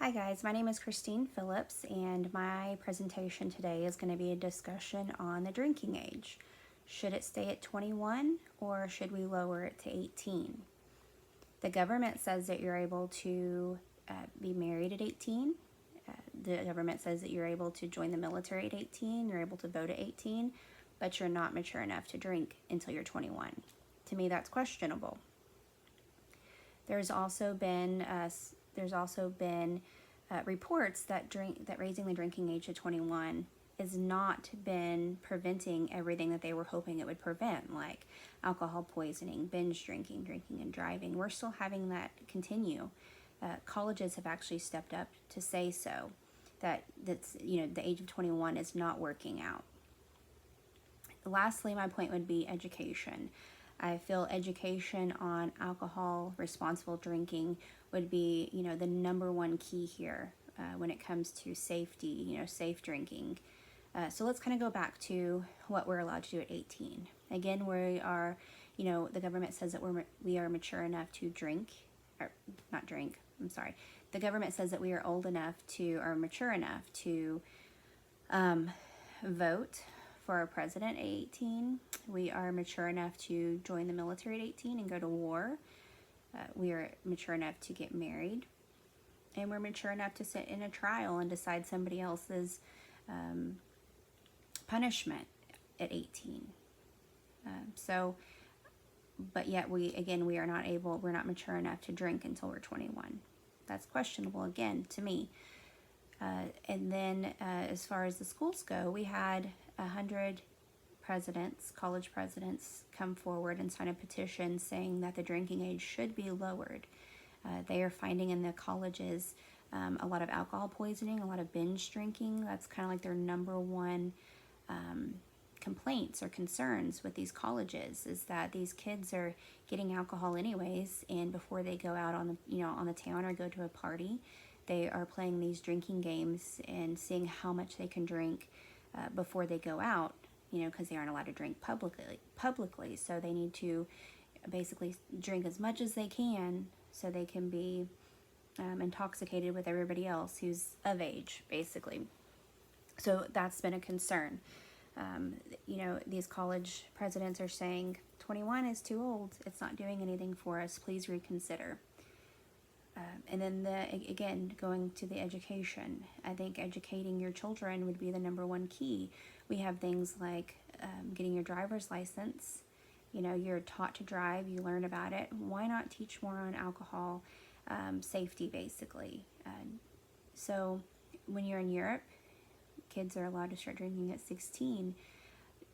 Hi guys, my name is Christine Phillips and my presentation today is going to be a discussion on the drinking age. Should it stay at 21 or should we lower it to 18? The government says that you're able to be married at 18. The government says that you're able to join the military at 18, you're able to vote at 18, but you're not mature enough to drink until you're 21. To me, that's questionable. There's also been reports that raising the drinking age to 21 has not been preventing everything that they were hoping it would prevent, like alcohol poisoning, binge drinking, drinking and driving. We're still having that continue. Colleges have actually stepped up to say so, that the age of 21 is not working out. Lastly, my point would be education. I feel education on alcohol, responsible drinking would be, the number one key here when it comes to safety, safe drinking. So let's kind of go back to what we're allowed to do at 18. Again, we are, the government says that we are mature enough to drink, or not drink, I'm sorry. The government says that we are old enough or mature enough to vote for our president at 18. We are mature enough to join the military at 18 and go to war. We are mature enough to get married. And we're mature enough to sit in a trial and decide somebody else's punishment at 18. But yet we're not mature enough to drink until we're 21. That's questionable again to me. And then as far as the schools go, we had 100 college presidents come forward and sign a petition saying that the drinking age should be lowered. They are finding in the colleges a lot of alcohol poisoning, a lot of binge drinking. That's kind of like their number one complaints or concerns with these colleges, is that these kids are getting alcohol anyways, and before they go out on the town or go to a party, they are playing these drinking games and seeing how much they can drink before they go out, because they aren't allowed to drink publicly. So they need to basically drink as much as they can so they can be intoxicated with everybody else who's of age, basically. So that's been a concern. These college presidents are saying 21 is too old. It's not doing anything for us. Please reconsider. And then again, going to the education, I think educating your children would be the number one key. We have things like getting your driver's license. You're taught to drive, you learn about it. Why not teach more on alcohol safety, basically? So when you're in Europe, kids are allowed to start drinking at 16.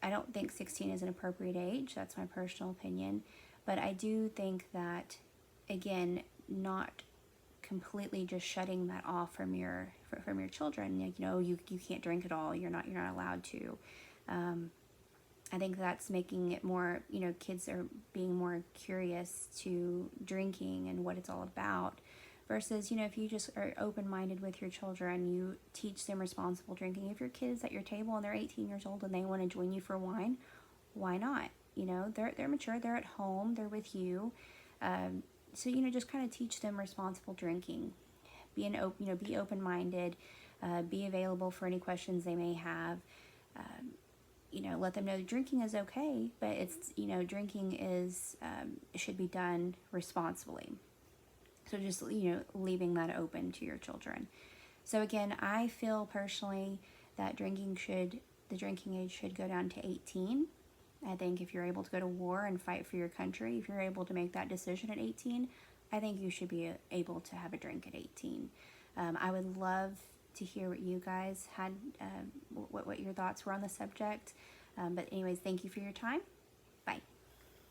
I don't think 16 is an appropriate age. That's my personal opinion. But I do think that, again, not completely just shutting that off from your children. You can't drink at all. You're not allowed to. I think that's making it more, kids are being more curious to drinking and what it's all about, versus, if you just are open-minded with your children, you teach them responsible drinking. If your kid is at your table and they're 18 years old and they want to join you for wine, why not? They're mature, they're at home, they're with you. So, just kind of teach them responsible drinking. Be open-minded, be available for any questions they may have. Let them know drinking is okay, but it's, drinking should be done responsibly. So just, leaving that open to your children. So again, I feel personally that the drinking age should go down to 18. I think if you're able to go to war and fight for your country, if you're able to make that decision at 18, I think you should be able to have a drink at 18. I would love to hear what you guys had, what your thoughts were on the subject. But anyways, thank you for your time.